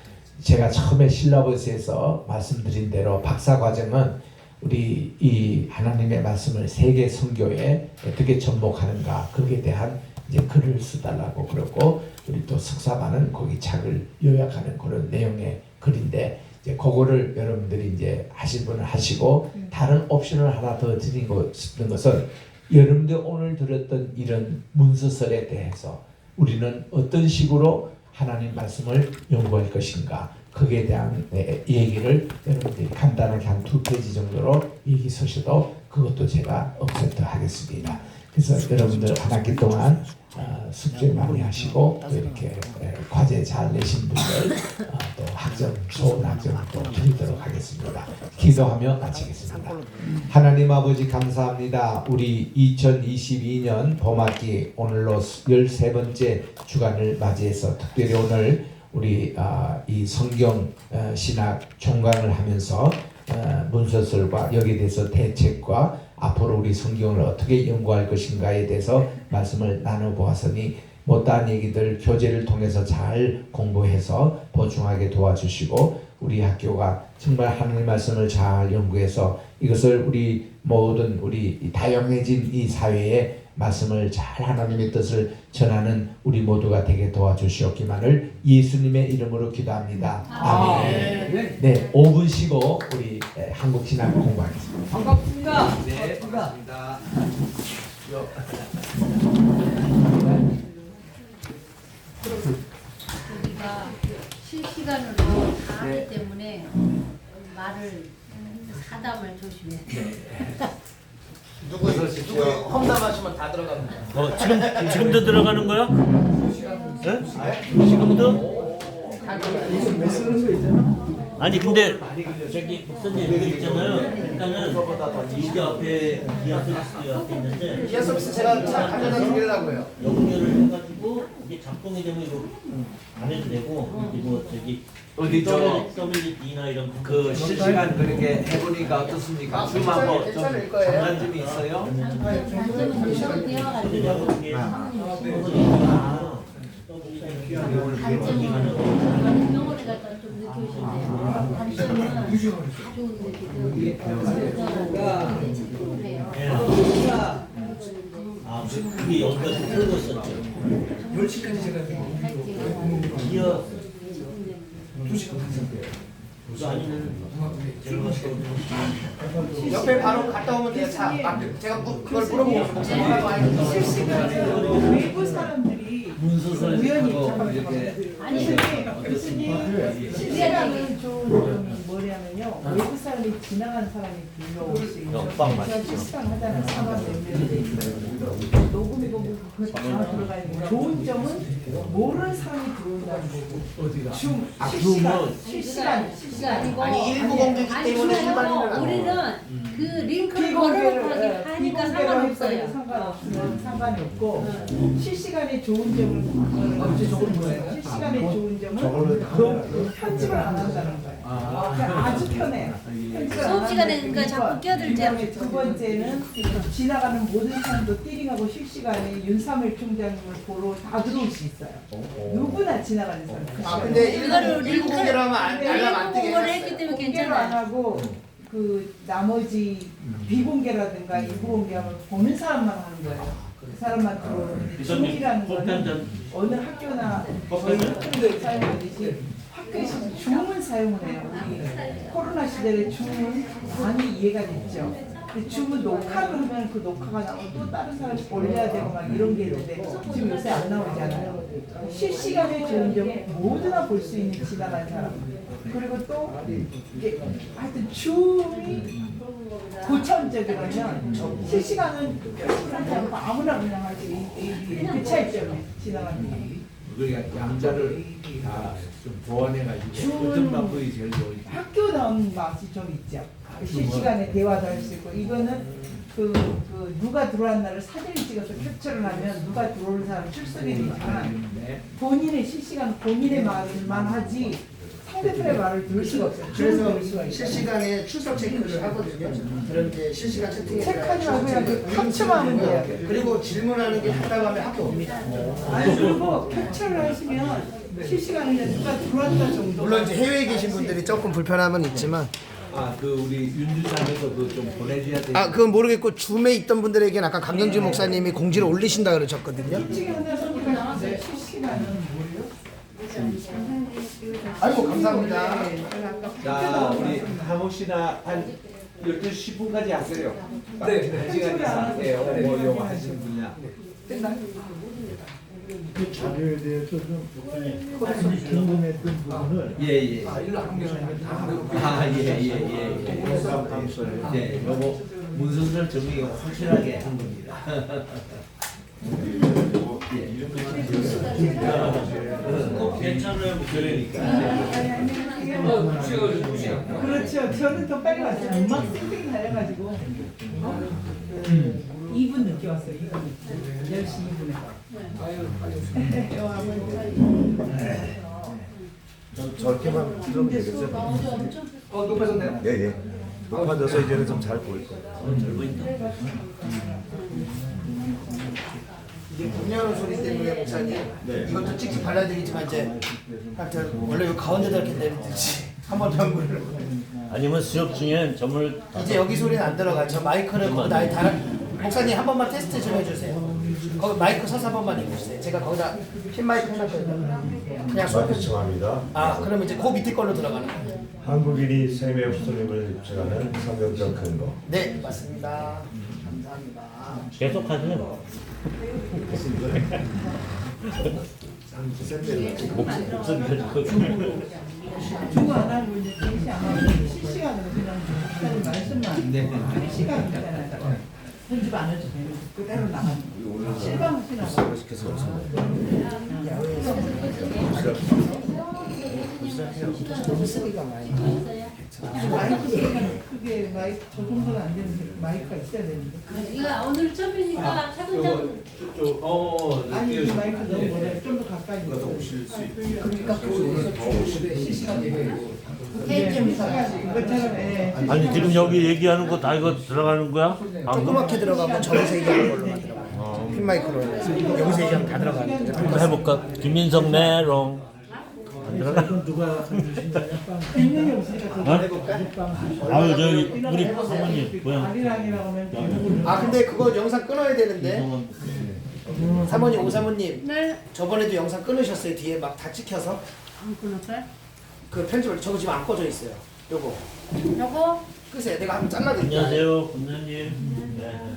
제가 처음에 실라버스에서 말씀드린 대로 박사과정은 우리 이 하나님의 말씀을 세계 선교에 어떻게 접목하는가 거기에 대한 이제 글을 써달라고 그러고 우리 또 석사반은 거기 책을 요약하는 그런 내용의 글인데 이제 그거를 여러분들이 이제 하실 분은 하시고 다른 옵션을 하나 더 드리고 싶은 것은 여러분들 오늘 들었던 이런 문서설에 대해서 우리는 어떤 식으로 하나님 말씀을 연구할 것인가 거기에 대한 얘기를 여러분들이 간단하게 한 2페이지 정도로 얘기 쓰셔도 그것도 제가 업데이트 하겠습니다. 그래서 여러분들 한 학기 동안 숙제 많이 하시고 또 이렇게 과제 잘 내신 분들 또 학점 좋은 학점 또 드리도록 하겠습니다. 기도하며 마치겠습니다. 하나님 아버지 감사합니다. 우리 2022년 봄학기 오늘로 13번째 주간을 맞이해서 특별히 오늘 우리 이 성경 신학 종강을 하면서 문서설과 여기에 대해서 대책과 앞으로 우리 성경을 어떻게 연구할 것인가에 대해서 말씀을 나눠보았으니 못다한 얘기들 교재를 통해서 잘 공부해서 보충하게 도와주시고 우리 학교가 정말 하나님의 말씀을 잘 연구해서 이것을 우리 모든 우리 다양해진 이 사회에 말씀을 잘 하나님의 뜻을 전하는 우리 모두가 되게 도와주시옵기만을 예수님의 이름으로 기도합니다. 아멘. 네, 5분 쉬고 우리 한국 신학 공부하겠습니다. 반갑습니다. 네, 반갑습니다. 우리가 실시간으로 다 하기 때문에 말을 사담을 조심해. 누구 험담하시면 다 들어가는 거야. 지금도 들어가는 거야? 네? 지금도? 아니 근데 저기 목사님 여기 있잖아요. 일단은 여기 앞에 기아 서비스 앞에 있는데 기아 서비스 제가 차 가져다 드리려고 해요. 연결을 해가지고 이게 작동이 되면 이거 안 해도 되고 그리고 저기 어디 WD나 이런 그 실시간 그렇게 해보니까 어떻습니까? 줌 한번 좀 괜찮을 거예요. 장단점이 있어요? 단점은 서로 되어가지고 단점은 영어를 갖다 좀 늦게 오신대요. 단점은 아주 아 그게 여기까지 풀고 있었죠. 10시까지 제가 기어 2시간 갔었대요. 옆에 바로 갔다 오면 돼요. 제가 그걸 물어보고 실시간으로 외부 사람들이 문서설 우연히 하고 이렇게 아니 교수님 실시간은 좋은 점이 뭐냐면요 외부 사람이 지나간 사람이 들려올 수 있는 옆방 맞죠? 실시간 하자는 상황 연결돼 있어요. 녹음이고 뭐 그거 다 들어가 있는 좋은 점은 모르는 사람이 들어온다는 거고 실시간 아니고 아니, 일부 공개이기 아니, 때문에 그래요. 일반인은 안 우리는 그 링크를 걸어놓고 하니까 상관없어요. 상관없으면 상관이 없고 실시간에 좋은 점은 언제 좋은 거예요? 실시간에 좋은 점은 편집을 안 한다는 거예요. 아주 편해요. 편집을 안 수업 시간에 하는 그러니까 자꾸 끼어들죠. 그다음에 두 번째는 지나가는 모든 사람도 띠링하고 실시간에 윤석열 총장님을 보러 다 들어올 수 있어요. 누구나 지나가는 사람. 아 근데 이거를 일부 공개로 하면 알람 안 뜨게 공개를 해놨어요. 했기 때문에 공개로 안 괜찮아요. 하고 그 나머지 비공개라든가 일부 공개하면 보는 사람만 하는 거예요. 그 사람만 들어오는데 줌이라는 거는 어느 학교나 저희 학교에 사용하듯이 학교에서 줌을 사용을 해요. 우리 코로나 시대에 줌은 많이 이해가 됐죠. 근데 줌은 녹화를 하면 그 녹화가 나오고 또 다른 사람이 올려야 되고 막 이런 게 있는데 지금 요새 안 나오잖아요. 실시간에 좋은 점은 모두나 볼 수 있는 지나간 사람. 그리고 또 이게 하여튼 줌이 고차원적이라면 실시간은 편집을 하지 않고 아무나 그냥 할 수 있는 그 차이점이 지나가는 게. 우리가 양자를 다 좀 보완해가지고 어떤 방법이 제일 좋을지. 학교 나온 맛이 좀 있죠. 실시간에 대화도 할 수 있고 이거는 그 누가 들어왔 나를 사진을 찍어서 캡처를 하면 누가 들어오는 사람 출석이 되지만 본인의 실시간 본인의 말만 하지 상대편의 말을 들을 수가 없어요. 그래서 실시간에 출석 체크를 하거든요. 그럼 이제 실시간 채팅에 체크하지 말고 그냥 캡처만 하면 돼요. 그리고 질문하는 게 답답하면 학교 옵니다. 아니 그리고 캡처를 하시면 실시간에 누가 들어왔다 정도. 물론 이제 해외에 계신 분들이 조금 불편함은 있지만 그 우리 윤주상에서 그거 좀 보내줘야 돼. 그건 모르겠고 줌에 있던 분들에게는 아까 강경진 목사님이 공지를 올리신다 그러셨거든요. 일찍 한다 소리가 나는데 실시간은 뭐예요? 아이고 감사합니다. 자, 우리 하모 씨나 한 12시 10분까지 하세요. 네, 1시간 이상 하세요. 뭐 요거 하시는 분야. 그 자료에 대해서 좀 궁금했던 부분을 예. 네, 요거 문서설 정리가 확실하게 한 겁니다. 괜찮아요. 그러니까. 그렇죠. 저는 더 빨리 왔어요. 음악 땡땡이 달려가지고 2분 늦게 왔어요. 2분 늦게. 10시 2분에. 저렇게만 들으면 되겠죠? 높아졌나요? 예. 높아져서 이제는 좀 잘 보일 거예요. 잘 보인다. 이게 분야하는 소리 때문에 목사님 이것도 찍찍 발라드리지만 이제 하여튼 원래 요 가운데다 이렇게 내리듯이 한번 더 한번 아니면 수업 중에 점을 이제 여기 소리는 안 들어가죠. 마이크를 거기다 아예 목사님 한 번만 테스트 좀 해주세요. 거기 마이크 서서 한 번만 해주세요. 제가 거기다 핀 마이크 해놨거든요. 그냥 마이크 청합니다. 그럼 이제 그 밑에 걸로 들어가는 거예요. 한국인이 생애 후손임을 입증하는 성경적 근거. 네 맞습니다. 감사합니다. 계속 하세요. 목소리가 주고 안 하고 이제 대시 안 하고 실시간으로 그냥 목사님 말씀만 실시간이잖아요. 편집 안 해도 되는 그대로 나가는 거. 실방하시라고. 소리가 많이. 마이크 소리가 크게 마이크 저 정도는 안 되는데 마이크가 있어야 되는데. 이거 오늘 처음이니까 차근차근 아니 이 마이크 너무 멀어요. 좀 더 가까이. 그러니까 실시간 얘기고. 이것처럼 아니 지금 여기 얘기하는 거 다 이거 들어가는 거야? 조그맣게 들어가고 저기서 얘기하는 걸로만 들어가요. 핀 마이크로 해서 여기서 얘기하면 다 들어가는 거죠. 한번 해볼까? 김민석 메롱. 능력이 없으니까 아유 저기 우리 사모님 모양. 아리랑이라고 하면 근데 그거 영상 끊어야 되는데 사모님 오사모님 네. 저번에도 영상 끊으셨어요. 뒤에 막 다 찍혀서 안 끊을까요? 그 편집을 저거 지금 안 꺼져 있어요. 요거 요거 끄세요. 내가 한번 잘라드릴게요. 안녕하세요, 본사님. 네.